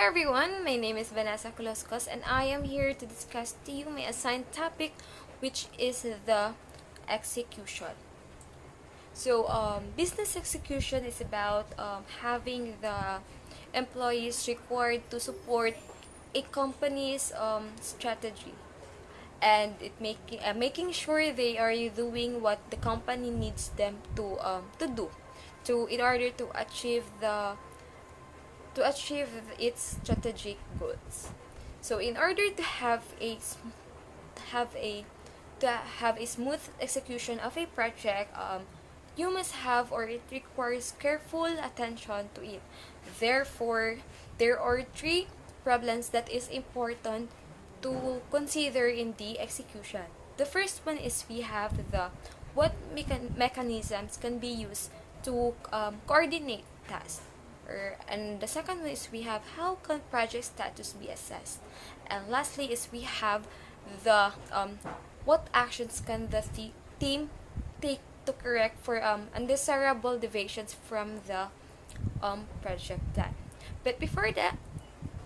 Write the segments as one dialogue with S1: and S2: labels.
S1: everyone, my name is Vanessa Coloskos and I am here to discuss to you my assigned topic, which is the execution. Business execution is about having the employees required to support a company's strategy, and making sure they are doing what the company needs them to do to in order to achieve its strategic goals. So in order to have a have a smooth execution of a project, you must have, or it requires careful attention to it. Therefore, there are three problems that is important to consider in the execution. The first one is we have the what mechanisms can be used to coordinate tasks. And the second one is we have how can project status be assessed. And lastly is we have the what actions can the team take to correct for undesirable deviations from the project plan. But before that,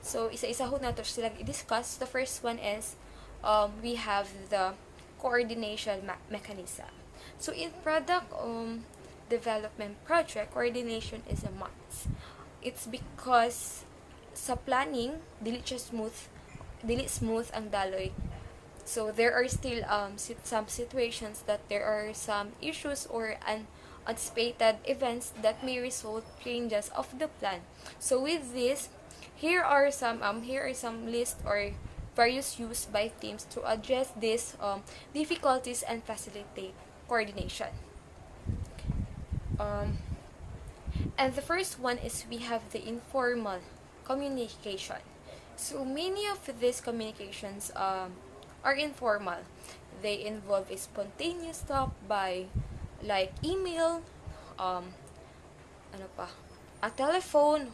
S1: so isa-isa ho nato silang i-discuss. The first one is we have the coordination mechanism. So in product development project, coordination is a must. It's because sa planning dili smooth ang daloy. So there are still some situations that there are some issues or unanticipated events that may result changes of the plan. So with this, here are some list or various used by teams to address these difficulties and facilitate coordination. And the first one is we have the informal communication. So many of these communications are informal. They involve a spontaneous talk by like email, a telephone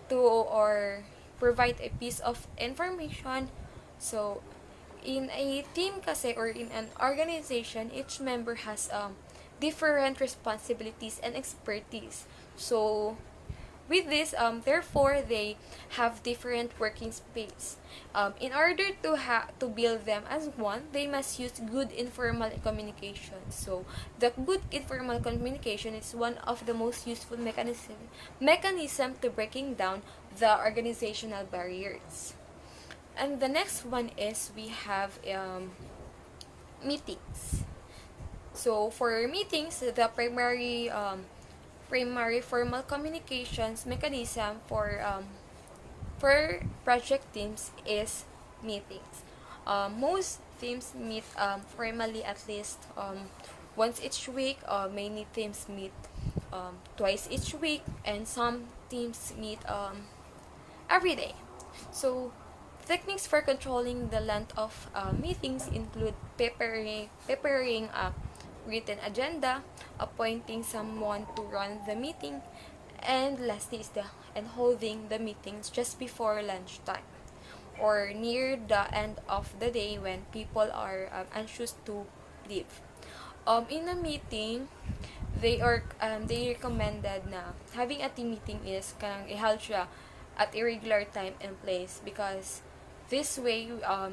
S1: to or provide a piece of information. So in a team kasi or in an organization, each member has different responsibilities and expertise. So with this, therefore, they have different working space. In order to build them as one, they must use good informal communication. So the good informal communication is one of the most useful mechanism to breaking down the organizational barriers. And the next one is we have meetings. So for meetings, the primary formal communications mechanism for project teams is meetings. Most teams meet formally at least once each week. Many teams meet twice each week, and some teams meet every day. So techniques for controlling the length of meetings include preparing a written agenda, appointing someone to run the meeting, and lastly is holding the meetings just before lunchtime or near the end of the day when people are anxious to leave. In a meeting, they recommended na having a team meeting is kanang iheld siya at irregular time and place, because this way,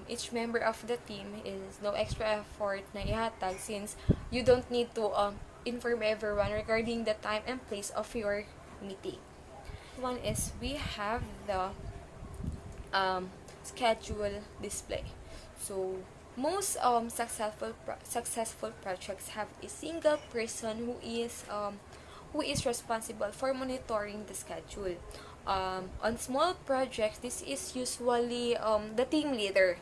S1: each member of the team is no extra effort na ihatag, since you don't need to inform everyone regarding the time and place of your meeting. One is we have the schedule display. So most successful projects have a single person who is responsible for monitoring the schedule. On small projects, this is usually the team leader,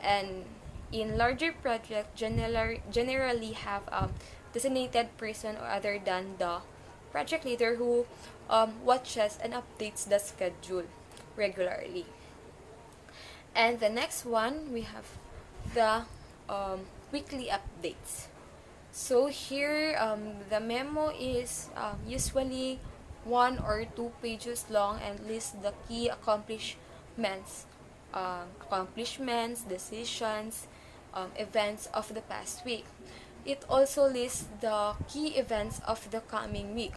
S1: and in larger projects, generally have designated person or other than the project leader who watches and updates the schedule regularly. And the next one, we have the weekly updates. So here, the memo is usually 1 or 2 pages long and lists the key accomplishments, decisions, events of the past week. It also lists the key events of the coming week.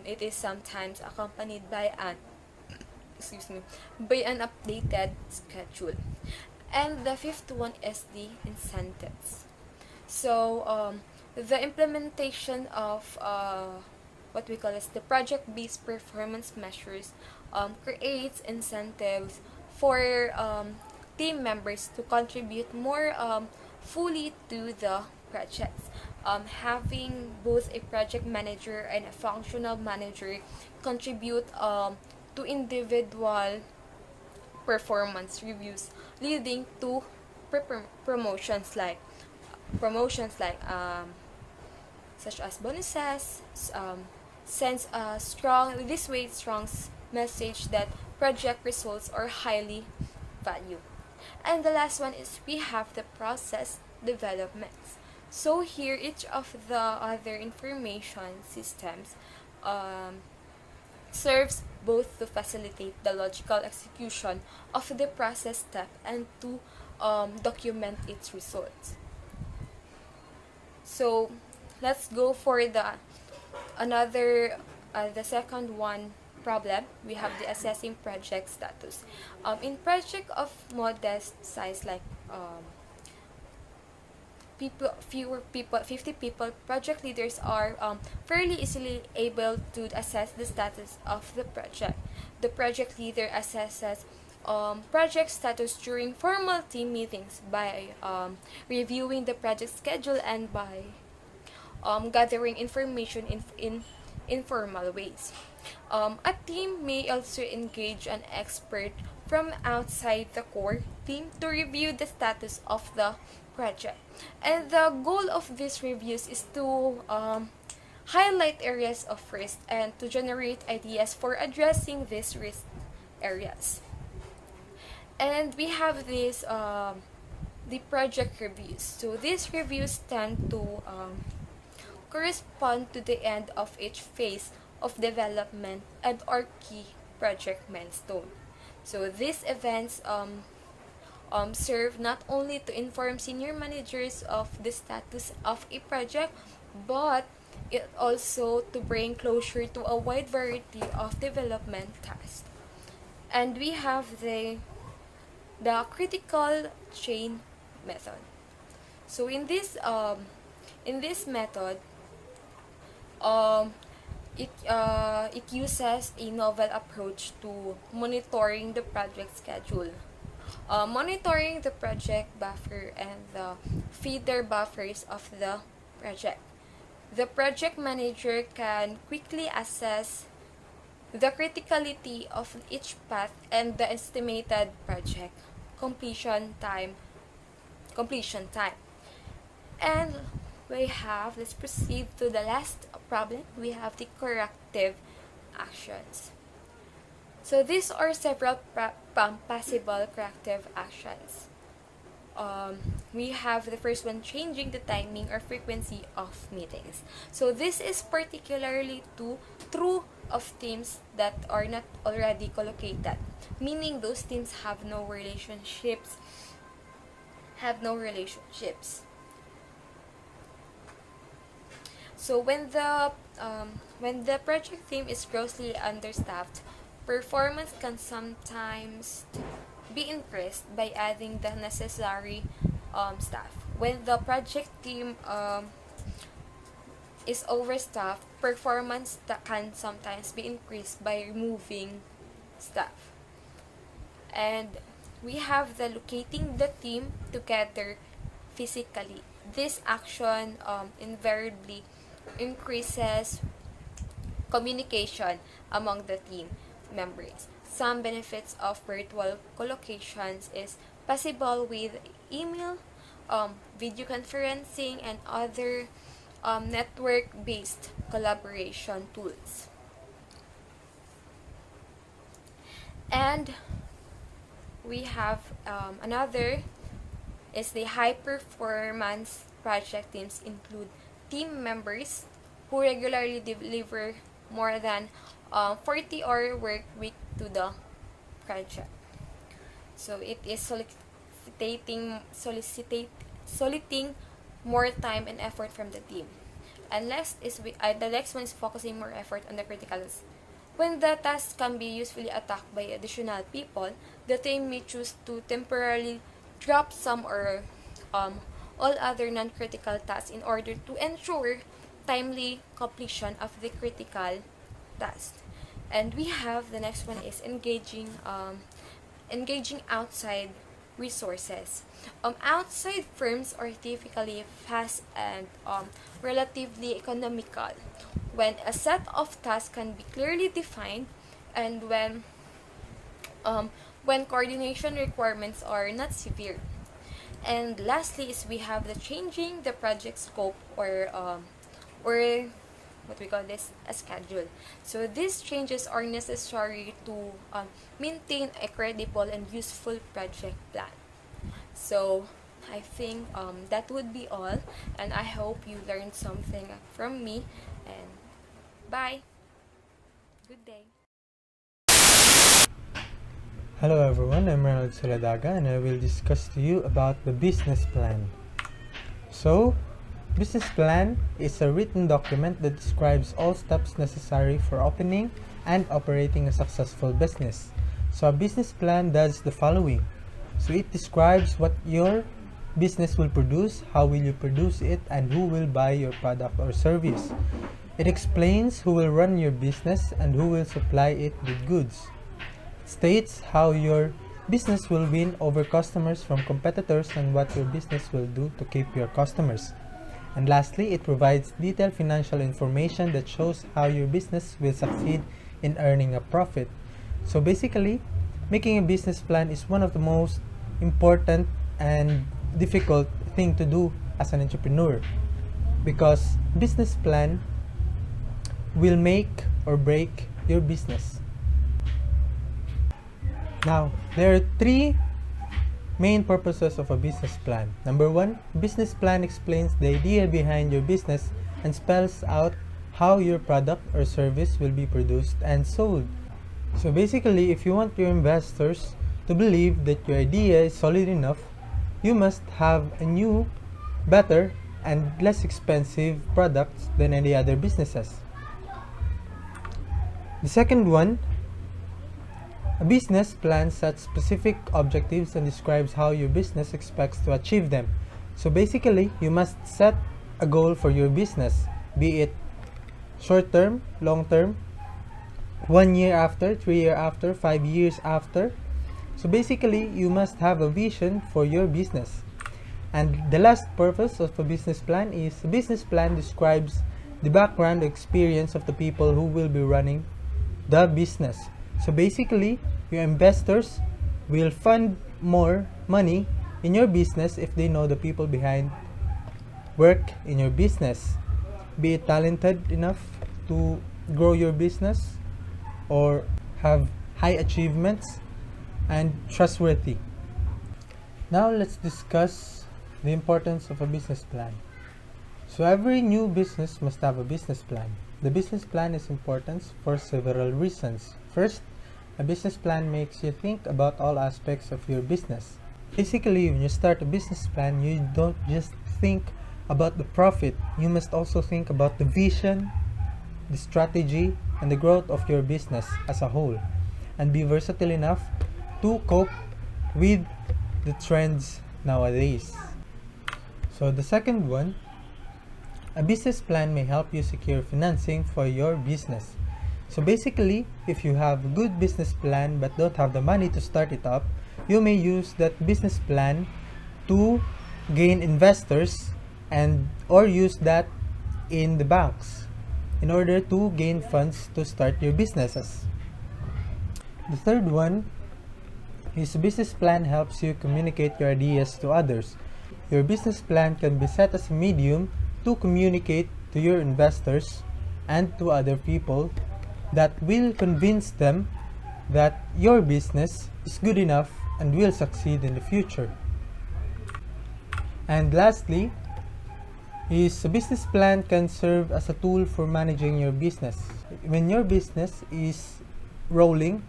S1: It is sometimes accompanied by an excuse me, by an updated schedule. And the fifth one is the incentives. So the implementation of what we call as the project-based performance measures creates incentives for team members to contribute more fully to the projects. Having both a project manager and a functional manager contribute to individual performance reviews, leading to promotions like promotions like such as bonuses, sends a strong this way strong message that project results are highly valued. And the last one is we have the process developments. So here each of the other information systems serves both to facilitate the logical execution of the process step and to document its results. So let's go for the second one problem. We have the assessing project status. In project of modest size like fewer people, 50 people, project leaders are fairly easily able to assess the status of the project. The project leader assesses project status during formal team meetings by reviewing the project schedule and by gathering information in informal ways. A team may also engage an expert from outside the core team to review the status of the project. And the goal of these reviews is to highlight areas of risk and to generate ideas for addressing these risk areas. And we have the project reviews. So these reviews tend to correspond to the end of each phase of development and or key project milestone. So these events serve not only to inform senior managers of the status of a project, but it also to bring closure to a wide variety of development tasks. And we have the critical chain method. So in this method, it uses a novel approach to monitoring the project schedule. Monitoring the project buffer and the feeder buffers of the project. The project manager can quickly assess the criticality of each path and the estimated project completion time. And let's proceed to the last problem. We have the corrective actions. So these are several possible corrective actions. We have the first one, changing the timing or frequency of meetings. So this is particularly true of teams that are not already collocated, meaning those teams have no relationships. So when the project team is grossly understaffed, performance can sometimes be increased by adding the necessary staff. When the project team is overstaffed, performance can sometimes be increased by removing staff. And we have the locating the team together physically. This action invariably increases communication among the team members. Some benefits of virtual collocations is possible with email, video conferencing, and other network-based collaboration tools. And we have another is the high performance project teams include team members who regularly deliver more than 40-hour work week to the project. So it is soliciting more time and effort from the team. And the next one is focusing more effort on the When the task can be usefully attacked by additional people, the team may choose to temporarily drop some or all other non-critical tasks in order to ensure timely completion of the critical task. And we have the next one is engaging outside resources. Outside firms are typically fast and relatively economical. When a set of tasks can be clearly defined, and when coordination requirements are not severe. And lastly is we have the changing the project scope or what we call this a schedule. So these changes are necessary to maintain a credible and useful project plan. So I think that would be all, and I hope you learned something from me. And bye. Good day.
S2: Hello everyone, I'm Ronald Soladaga and I will discuss to you about the business plan. So, business plan is a written document that describes all steps necessary for opening and operating a successful business. So, a business plan does the following. So, it describes what your business will produce, how will you produce it, and who will buy your product or service. It explains who will run your business and who will supply it with goods. States how your business will win over customers from competitors and what your business will do to keep your customers. And lastly, it provides detailed financial information that shows how your business will succeed in earning a profit. So basically, making a business plan is one of the most important and difficult thing to do as an entrepreneur, because business plan will make or break your business. Now, there are three main purposes of a business plan. Number one, business plan explains the idea behind your business and spells out how your product or service will be produced and sold. So basically, if you want your investors to believe that your idea is solid enough, you must have a new, better, and less expensive products than any other businesses. The second one, a business plan sets specific objectives and describes how your business expects to achieve them. So basically, you must set a goal for your business, be it short term, long term, 1 year after, 3 years after, 5 years after. So basically, you must have a vision for your business. And the last purpose of a business plan is a business plan describes the background experience of the people who will be running the business. So basically, your investors will fund more money in your business if they know the people behind work in your business, be it talented enough to grow your business or have high achievements and trustworthy. Now let's discuss the importance of a business plan. So every new business must have a business plan. The business plan is important for several reasons. First, a business plan makes you think about all aspects of your business. Basically, when you start a business plan, you don't just think about the profit. You must also think about the vision, the strategy, and the growth of your business as a whole, and be versatile enough to cope with the trends nowadays. So the second one, a business plan may help you secure financing for your business. So basically, if you have a good business plan but don't have the money to start it up, you may use that business plan to gain investors and or use that in the banks in order to gain funds to start your businesses. The third one is a business plan helps you communicate your ideas to others. Your business plan can be set as a medium to communicate to your investors and to other people that will convince them that your business is good enough and will succeed in the future. And lastly, is a business plan can serve as a tool for managing your business. When your business is rolling,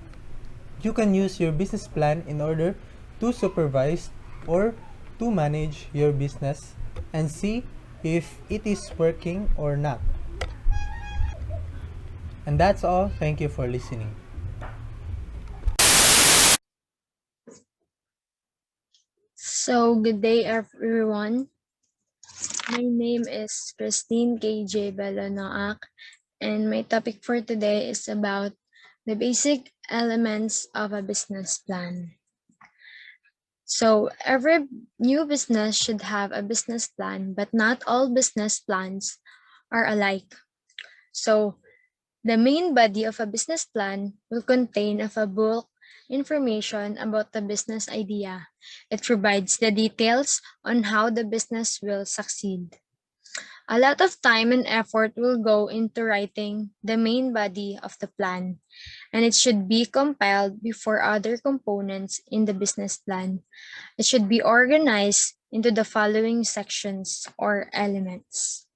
S2: you can use your business plan in order to supervise or to manage your business and see if it is working or not. And that's all. Thank you for listening.
S3: So, good day, everyone. My name is Christine KJ Belanoak, and my topic for today is about the basic elements of a business plan. So, every new business should have a business plan, but not all business plans are alike. So, the main body of a business plan will contain of a bulk information about the business idea. It provides the details on how the business will succeed. A lot of time and effort will go into writing the main body of the plan, and it should be compiled before other components in the business plan. It should be organized into the following sections or elements.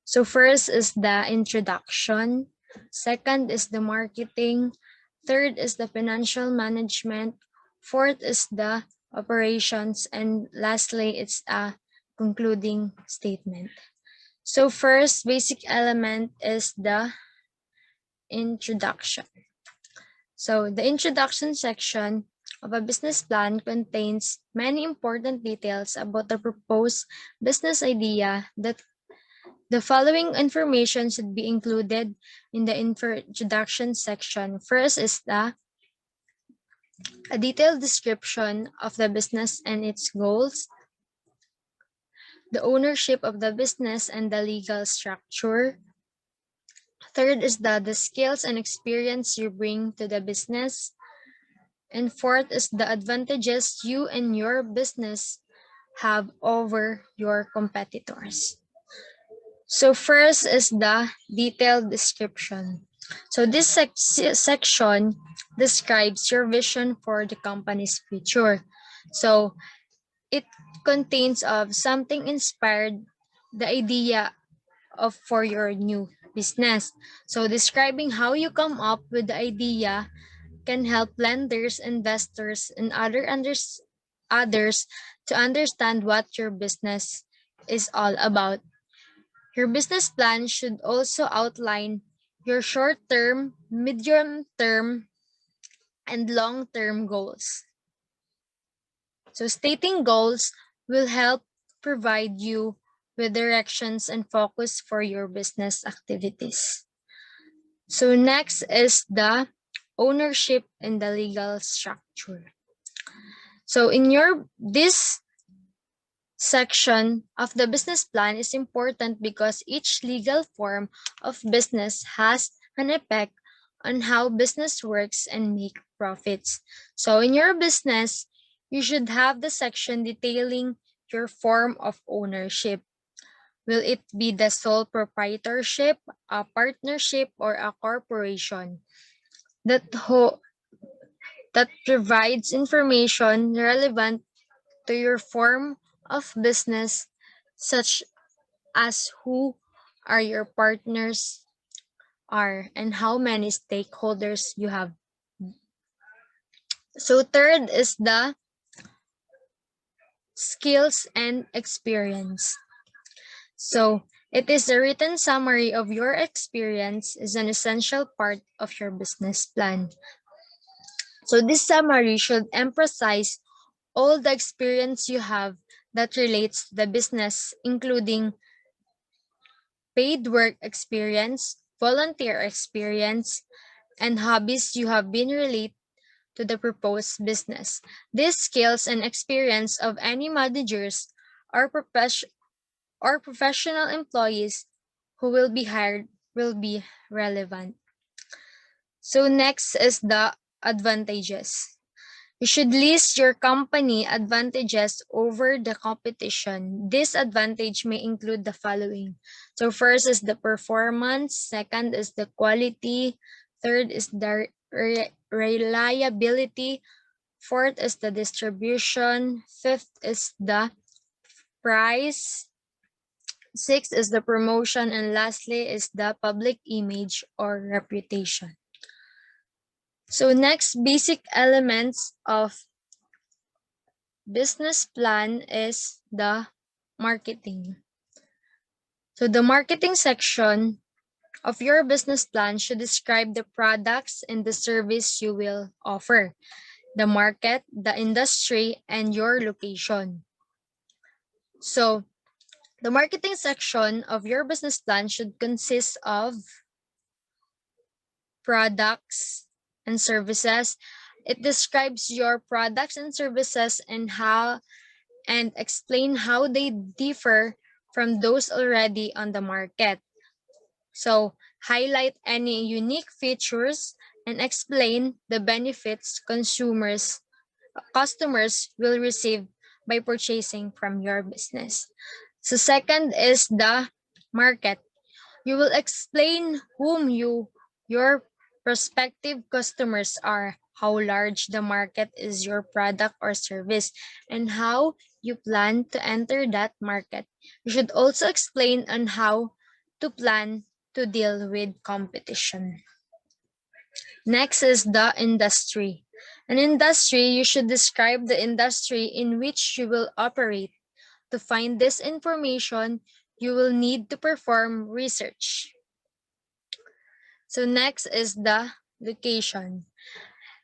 S3: So first is the introduction, second is the marketing, third is the financial management, fourth is the operations, and lastly it's a concluding statement. So first basic element is the introduction. So the introduction section of a business plan contains many important details about the proposed business idea. That the following information should be included in the introduction section. First is a detailed description of the business and its goals, the ownership of the business and the legal structure. Third is the skills and experience you bring to the business. And fourth is the advantages you and your business have over your competitors. So first is the detailed description. So this section describes your vision for the company's future. So it contains of something inspired the idea of for your new business. So describing how you come up with the idea can help lenders, investors, and others to understand what your business is all about. Your business plan should also outline your short-term, medium-term, and long-term goals. So stating goals will help provide you with directions and focus for your business activities. So next is the ownership and the legal structure. So in this section of the business plan is important because each legal form of business has an effect on how business works and make profits. So in your business, you should have the section detailing your form of ownership. Will it be the sole proprietorship, a partnership, or a corporation? That provides information relevant to your form of business, such as who are your partners are and how many stakeholders you have. So third is the skills and experience. So it is a written summary of your experience is an essential part of your business plan. So this summary should emphasize all the experience you have that relates to the business, including paid work experience, volunteer experience, and hobbies you have been relate to the proposed business. These skills and experience of any managers or professional employees who will be hired will be relevant. So next is the advantages. You should list your company advantages over the competition. This advantage may include the following. So first is the performance, second is the quality, third is the reliability, fourth is the distribution, fifth is the price, sixth is the promotion, and lastly is the public image or reputation. So next, basic elements of business plan is the marketing. So the marketing section of your business plan should describe the products and the service you will offer, the market, the industry, and your location. So, the marketing section of your business plan should consist of products and services. It describes your products and services and explain how they differ from those already on the market. So, highlight any unique features and explain the benefits customers will receive by purchasing from your business. So, second is the market. You will explain your prospective customers are, how large the market is your product or service, and how you plan to enter that market. You should also explain on how to plan to deal with competition. Next is the industry. An industry, you should describe the industry in which you will operate. To find this information, you will need to perform research. So next is the location.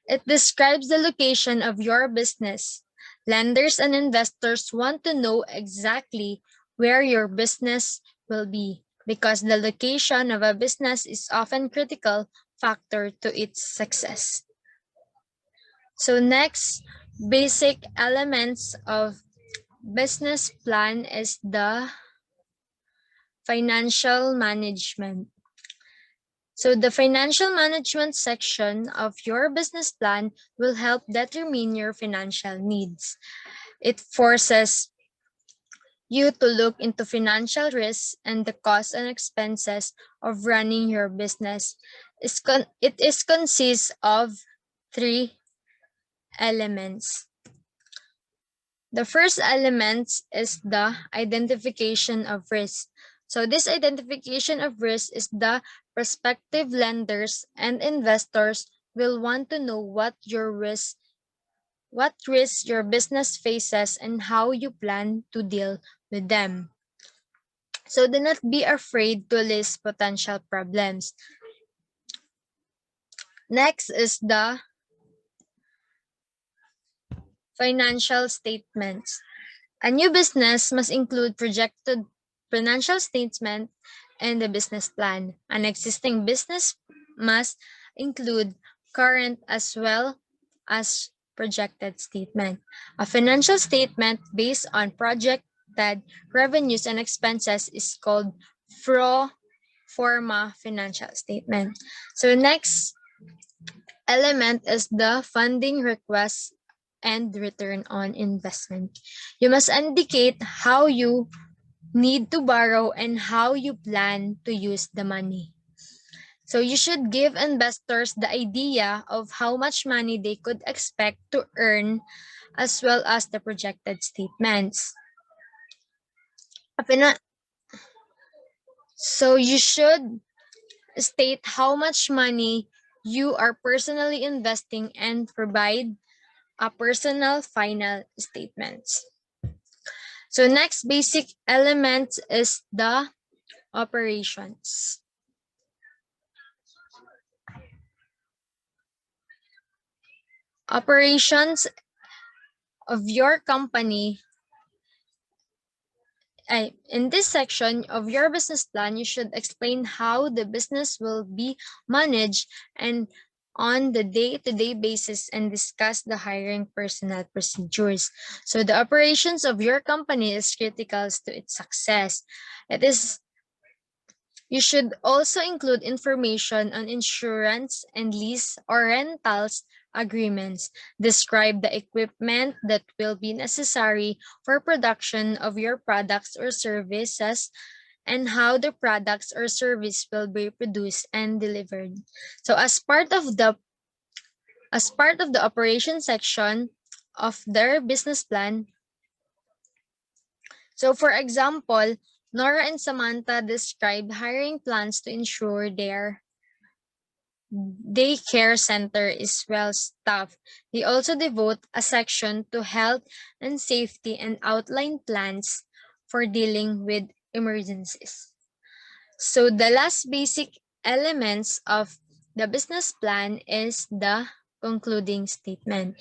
S3: It describes the location of your business. Lenders and investors want to know exactly where your business will be because the location of a business is often critical factor to its success. So next, basic elements of business plan is the financial management. So the financial management section of your business plan will help determine your financial needs. It forces you to look into financial risks and the costs and expenses of running your business. It is consists of three elements. The first element is the identification of risk. So this identification of risk is the prospective lenders and investors will want to know what risks your business faces and how you plan to deal with them. So do not be afraid to list potential problems. Next is the financial statements. A new business must include projected financial statement and the business plan. An existing business must include current as well as projected statement. A financial statement based on projected revenues and expenses is called pro forma financial statement. So next element is the funding request and return on investment. You must indicate how you need to borrow and how you plan to use the money. So you should give investors the idea of how much money they could expect to earn as well as the projected statements. So you should state how much money you are personally investing and provide a personal final statement. So next basic element is the operations. Operations of your company. In this section of your business plan, you should explain how the business will be managed and on the day-to-day basis and discuss the hiring personnel procedures. So the operations of your company is critical to its success. You should also include information on insurance and lease or rentals agreements. Describe the equipment that will be necessary for production of your products or services and how the products or service will be produced and delivered. So as part of the operation section of their business plan, so for example, Nora and Samantha described hiring plans to ensure their daycare center is well staffed. They also devote a section to health and safety and outline plans for dealing with emergencies. So the last basic elements of the business plan is the concluding statement.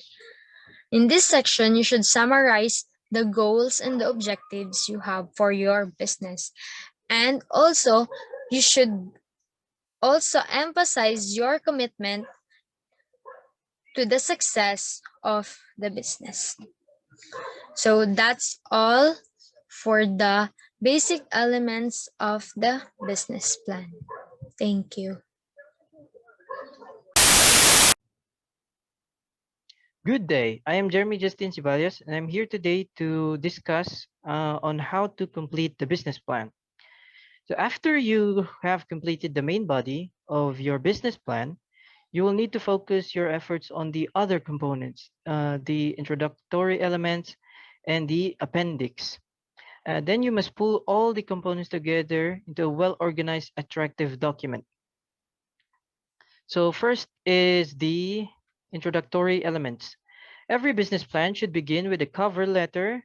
S3: In this section, you should summarize the goals and the objectives you have for your business. And also, you should also emphasize your commitment to the success of the business. So that's all for the basic elements of the business plan. Thank you.
S4: Good day. I am Jeremy Justin Ceballos, and I'm here today to discuss on how to complete the business plan. So after you have completed the main body of your business plan, you will need to focus your efforts on the other components, the introductory elements, and the appendix. Then you must pull all the components together into a well-organized, attractive document. So first is the introductory elements. Every business plan should begin with a cover letter,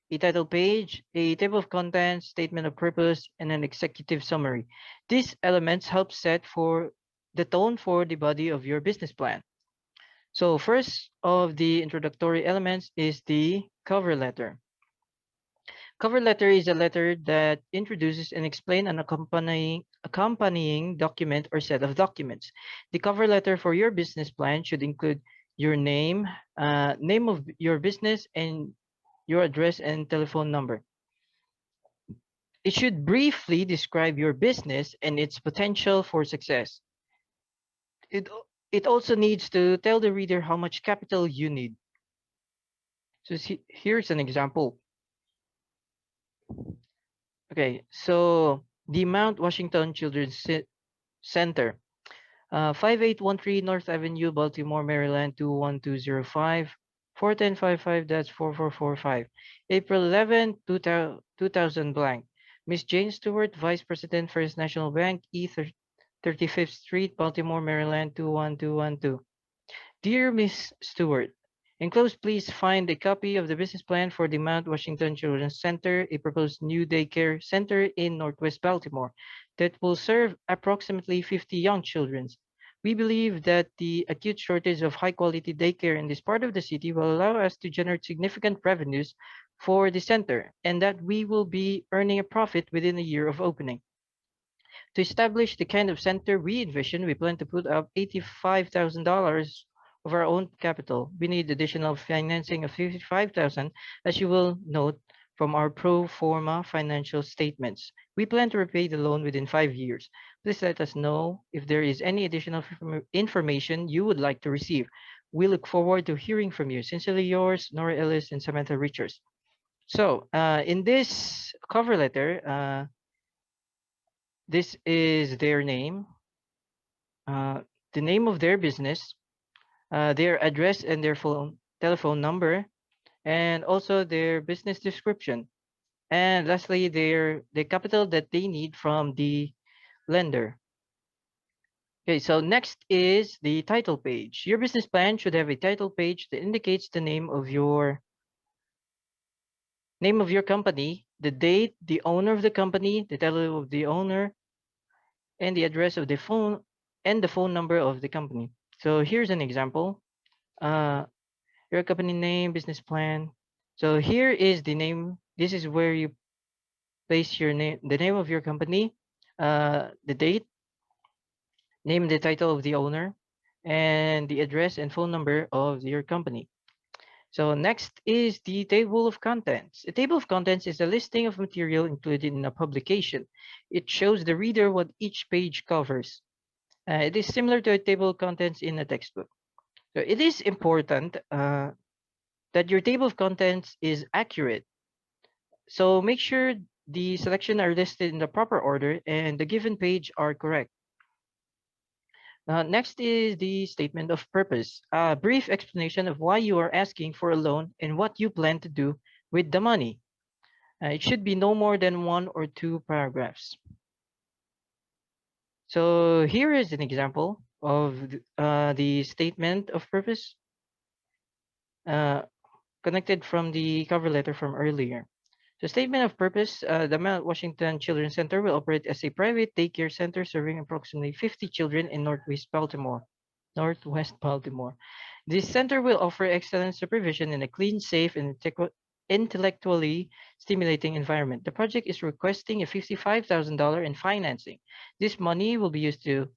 S4: a title page, a table of contents, statement of purpose, and an executive summary. These elements help set for the tone for the body of your business plan. So first of the introductory elements is the cover letter. Cover letter is a letter that introduces and explains an accompanying document or set of documents. The cover letter for your business plan should include your name, name of your business, and your address and telephone number. It should briefly describe your business and its potential for success. It, it also needs to tell the reader how much capital you need. So here's an example. Okay, so the Mount Washington Children's Center, 5813 North Avenue, Baltimore, Maryland, 21205, 4155-4445, April 11, 2000 blank. Miss Jane Stewart, Vice President, First National Bank, 35th Street, Baltimore, Maryland, 21212. Dear Miss Stewart, enclosed please find a copy of the business plan for the Mount Washington Children's Center, a proposed new daycare center in Northwest Baltimore that will serve approximately 50 young children. We believe that the acute shortage of high-quality daycare in this part of the city will allow us to generate significant revenues for the center, and that we will be earning a profit within a year of opening. To establish the kind of center we envision, we plan to put up $85,000 of our own capital. We need additional financing of $55,000, as you will note from our pro forma financial statements. We plan to repay the loan within 5 years. Please let us know if there is any additional information you would like to receive. We look forward to hearing from you. Sincerely yours, Nora Ellis and Samantha Richards. So, in this cover letter, this is their name, the name of their business, their address and their telephone number, and also their business description. And lastly, the capital that they need from the lender. Okay, so next is the title page. Your business plan should have a title page that indicates the name of your company, the date, the owner of the company, the title of the owner, and the address of the phone and the phone number of the company. So here's an example. Your company name, business plan. So here is the name. This is where you place your name, the name of your company, the date, name, the title of the owner, and the address and phone number of your company. So next is the table of contents. A table of contents is a listing of material included in a publication. It shows the reader what each page covers. It is similar to a table of contents in a textbook. So it is important that your table of contents is accurate. So make sure the selection are listed in the proper order and the given page are correct. Next is the statement of purpose, a brief explanation of why you are asking for a loan and what you plan to do with the money. It should be no more than 1 or 2 paragraphs. So here is an example of the statement of purpose connected from the cover letter from earlier. The statement of purpose, the Mount Washington Children's Center will operate as a private daycare center serving approximately 50 children in Northwest Baltimore. This center will offer excellent supervision in a clean, safe, and intellectually stimulating environment. The project is requesting a $55,000 in financing. This money will be used to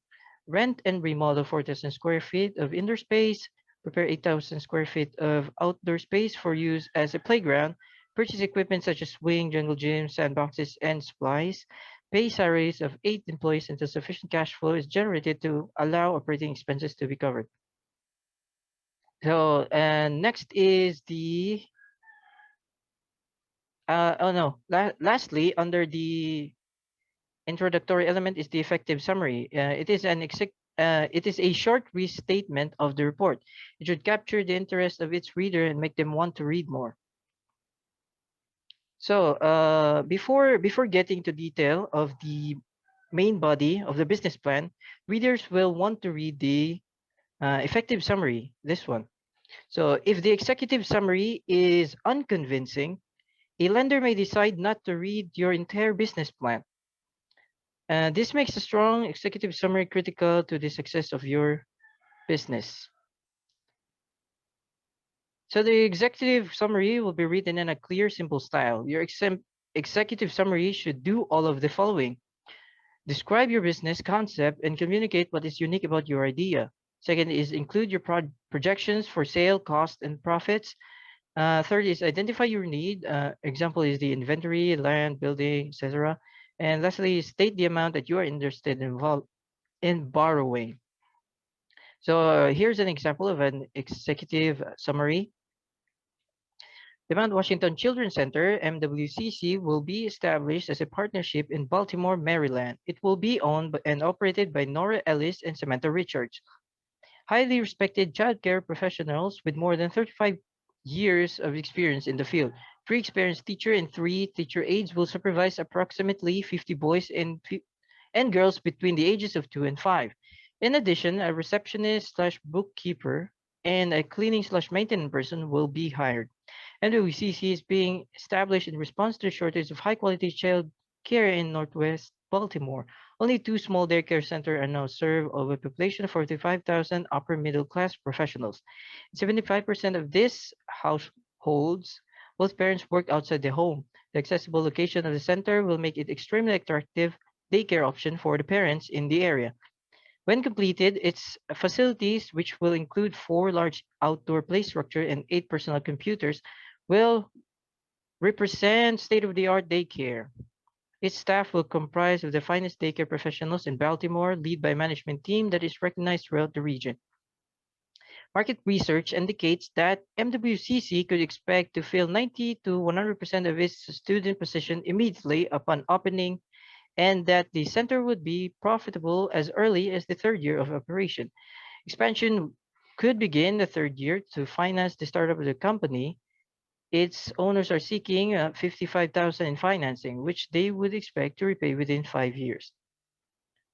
S4: rent and remodel 4,000 square feet of indoor space, prepare 8,000 square feet of outdoor space for use as a playground, purchase equipment such as swing, jungle gym, sandboxes, and supplies, pay salaries of 8 employees until sufficient cash flow is generated to allow operating expenses to be covered. So, and next is the, oh no, lastly, under the introductory element is the effective summary. It is a short restatement of the report. It should capture the interest of its reader and make them want to read more. So, before getting to detail of the main body of the business plan, readers will want to read the effective summary, this one. So, if the executive summary is unconvincing, a lender may decide not to read your entire business plan. This makes a strong executive summary critical to the success of your business. So the executive summary will be written in a clear, simple style. Your executive summary should do all of the following. Describe your business concept and communicate what is unique about your idea. Second is include your projections for sale, cost, and profits. Third is identify your need. Example is the inventory, land, building, etc. And lastly, state the amount that you are interested in borrowing. So here's an example of an executive summary. The Mount Washington Children's Center, MWCC, will be established as a partnership in Baltimore, Maryland. It will be owned and operated by Nora Ellis and Samantha Richards, highly respected childcare professionals with more than 35 years of experience in the field. Three experienced teacher and three teacher aides will supervise approximately 50 boys and girls between the ages of 2 and 5. In addition, a receptionist slash bookkeeper and a cleaning slash maintenance person will be hired. NWCC is being established in response to the shortage of high quality child care in Northwest Baltimore. Only two small daycare centers are now served of a population of 45,000 upper middle class professionals. 75% of these households, both parents work outside the home. The accessible location of the center will make it extremely attractive daycare option for the parents in the area. When completed, its facilities, which will include 4 large outdoor play structure and 8 personal computers, will represent state-of-the-art daycare. Its staff will comprise of the finest daycare professionals in Baltimore, led by a management team that is recognized throughout the region. Market research indicates that MWCC could expect to fill 90 to 100% of its student position immediately upon opening, and that the center would be profitable as early as the third year of operation. Expansion could begin the third year to finance the startup of the company. Its owners are seeking 55,000 in financing, which they would expect to repay within 5 years.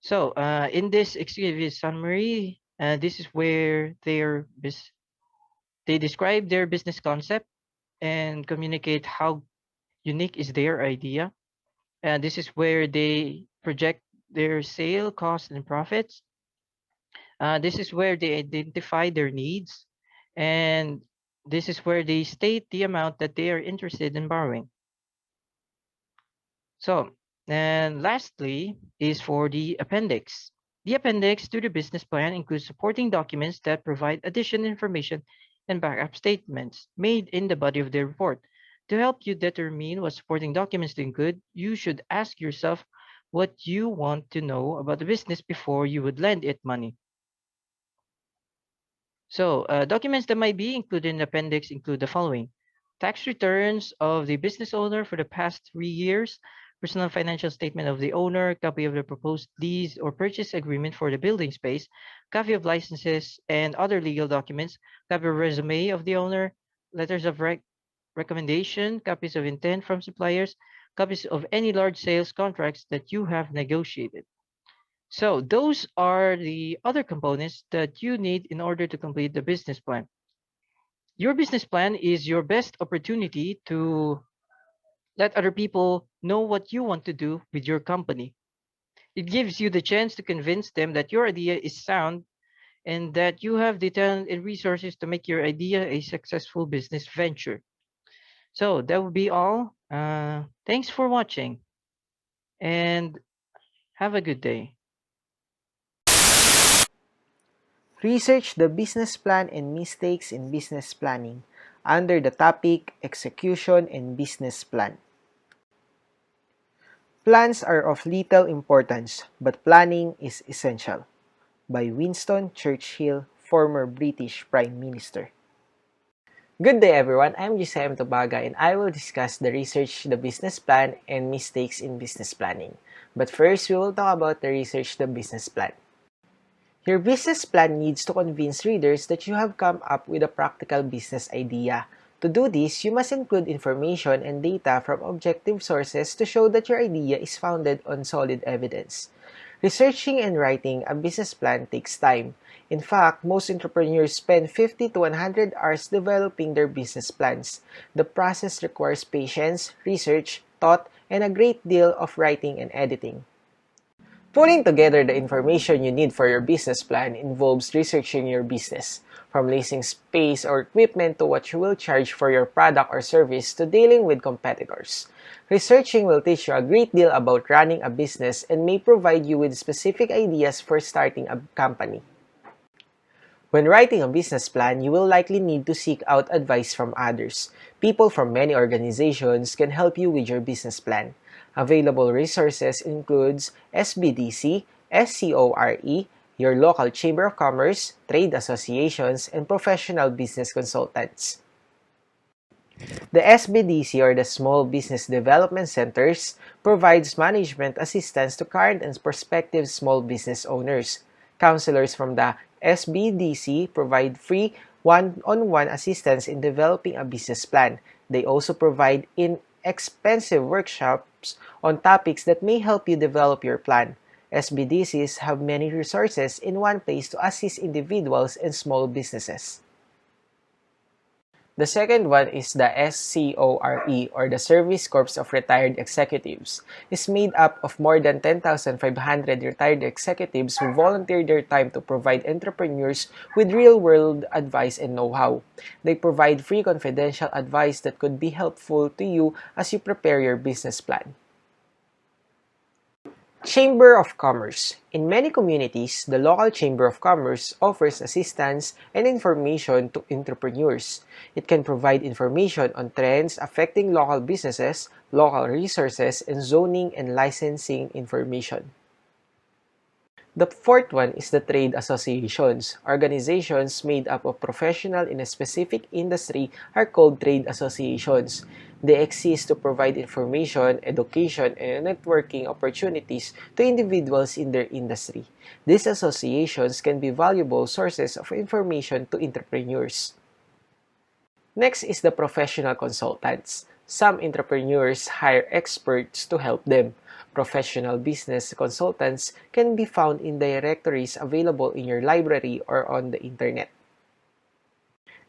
S4: So, in this executive summary, this is where they describe their business concept and communicate how unique is their idea. And this is where they project their sale, cost, and profits. This is where they identify their needs, and this is where they state the amount that they are interested in borrowing. So, and lastly is for the appendix. The appendix to the business plan includes supporting documents that provide additional information and backup statements made in the body of the report. To help you determine what supporting documents to include, you should ask yourself what you want to know about the business before you would lend it money. So, documents that might be included in the appendix include the following: tax returns of the business owner for the past 3 years, personal financial statement of the owner, copy of the proposed lease or purchase agreement for the building space, copy of licenses and other legal documents, copy of resume of the owner, letters of recommendation, copies of intent from suppliers, copies of any large sales contracts that you have negotiated. So those are the other components that you need in order to complete the business plan. Your business plan is your best opportunity to Let other people know what you want to do with your company. It gives you the chance to convince them that your idea is sound and that you have the talent and resources to make your idea a successful business venture. So that would be all. Thanks for watching and have a good day.
S5: Research the business plan and mistakes in business planning under the topic Execution and Business Plan. Plans are of little importance, but planning is essential. By Winston Churchill, former British Prime Minister. Good day everyone, I'm Gisem Tobaga and I will discuss the research, the business plan, and mistakes in business planning. But first, we will talk about the research, the business plan. Your business plan needs to convince readers that you have come up with a practical business idea. To do this, you must include information and data from objective sources to show that your idea is founded on solid evidence. Researching and writing a business plan takes time. In fact, most entrepreneurs spend 50 to 100 hours developing their business plans. The process requires patience, research, thought, and a great deal of writing and editing. Putting together the information you need for your business plan involves researching your business, from leasing space or equipment to what you will charge for your product or service to dealing with competitors. Researching will teach you a great deal about running a business and may provide you with specific ideas for starting a company. When writing a business plan, you will likely need to seek out advice from others. People from many organizations can help you with your business plan. Available resources includes SBDC, SCORE, your local chamber of commerce, trade associations, and professional business consultants. The SBDC, or the Small Business Development Centers, provides management assistance to current and prospective small business owners. Counselors from the SBDC provide free one-on-one assistance in developing a business plan. They also provide inexpensive workshops on topics that may help you develop your plan. SBDCs have many resources in one place to assist individuals and small businesses. The second one is the SCORE, or the Service Corps of Retired Executives. It's made up of more than 10,500 retired executives who volunteer their time to provide entrepreneurs with real-world advice and know-how. They provide free confidential advice that could be helpful to you as you prepare your business plan. Chamber of Commerce. In many communities, the local Chamber of Commerce offers assistance and information to entrepreneurs. It can provide information on trends affecting local businesses, local resources, and zoning and licensing information. The fourth one is the trade associations. Organizations made up of professionals in a specific industry are called trade associations. They exist to provide information, education, and networking opportunities to individuals in their industry. These associations can be valuable sources of information to entrepreneurs. Next is the professional consultants. Some entrepreneurs hire experts to help them. Professional business consultants can be found in directories available in your library or on the internet.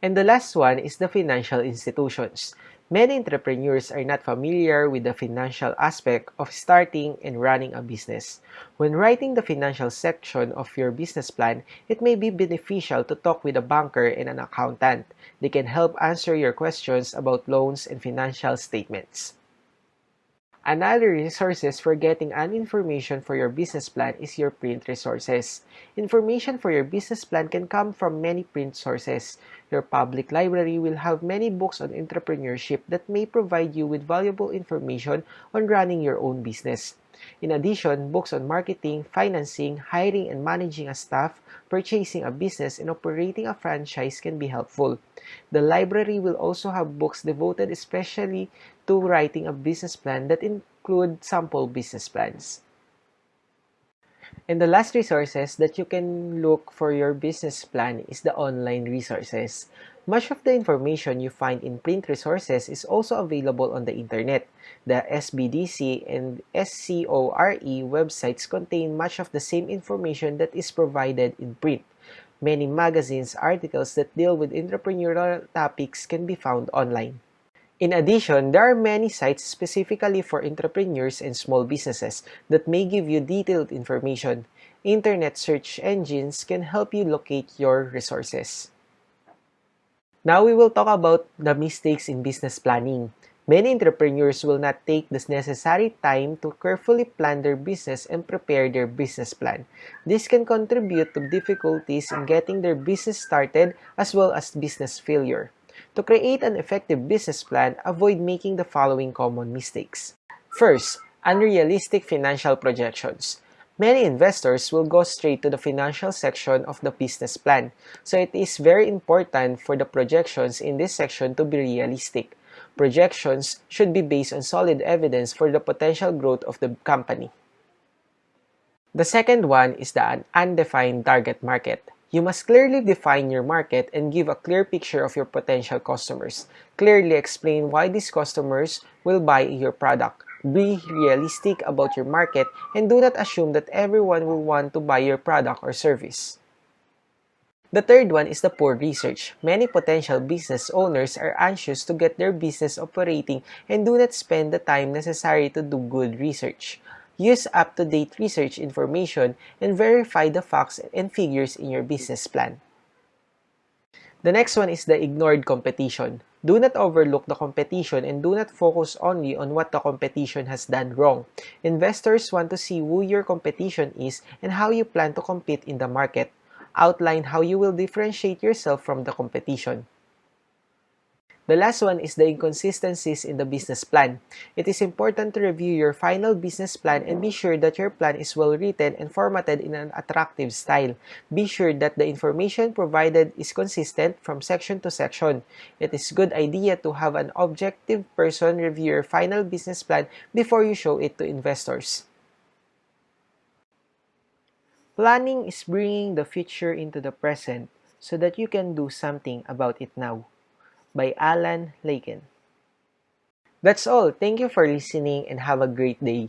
S5: And the last one is the financial institutions. Many entrepreneurs are not familiar with the financial aspect of starting and running a business. When writing the financial section of your business plan, it may be beneficial to talk with a banker and an accountant. They can help answer your questions about loans and financial statements. Another resources for getting an information for your business plan is your print resources. Information for your business plan can come from many print sources. Your public library will have many books on entrepreneurship that may provide you with valuable information on running your own business. In addition, books on marketing, financing, hiring and managing a staff, purchasing a business, and operating a franchise can be helpful. The library will also have books devoted especially to writing a business plan that include sample business plans. And the last resources that you can look for your business plan is the online resources. Much of the information you find in print resources is also available on the internet. The SBDC and SCORE websites contain much of the same information that is provided in print. Many magazines, articles that deal with entrepreneurial topics can be found online. In addition, there are many sites specifically for entrepreneurs and small businesses that may give you detailed information. Internet search engines can help you locate your resources. Now we will talk about the mistakes in business planning. Many entrepreneurs will not take the necessary time to carefully plan their business and prepare their business plan. This can contribute to difficulties in getting their business started as well as business failure. To create an effective business plan, avoid making the following common mistakes. First, unrealistic financial projections. Many investors will go straight to the financial section of the business plan, so it is very important for the projections in this section to be realistic. Projections should be based on solid evidence for the potential growth of the company. The second one is the undefined target market. You must clearly define your market and give a clear picture of your potential customers. Clearly explain why these customers will buy your product. Be realistic about your market and do not assume that everyone will want to buy your product or service. The third one is the poor research. Many potential business owners are anxious to get their business operating and do not spend the time necessary to do good research. Use up-to-date research information and verify the facts and figures in your business plan. The next one is the ignored competition. Do not overlook the competition and do not focus only on what the competition has done wrong. Investors want to see who your competition is and how you plan to compete in the market. Outline how you will differentiate yourself from the competition. The last one is the inconsistencies in the business plan. It is important to review your final business plan and be sure that your plan is well written and formatted in an attractive style. Be sure that the information provided is consistent from section to section. It is a good idea to have an objective person review your final business plan before you show it to investors. Planning is bringing the future into the present so that you can do something about it now. By Alan Laken. That's all. Thank you for listening and have a great day.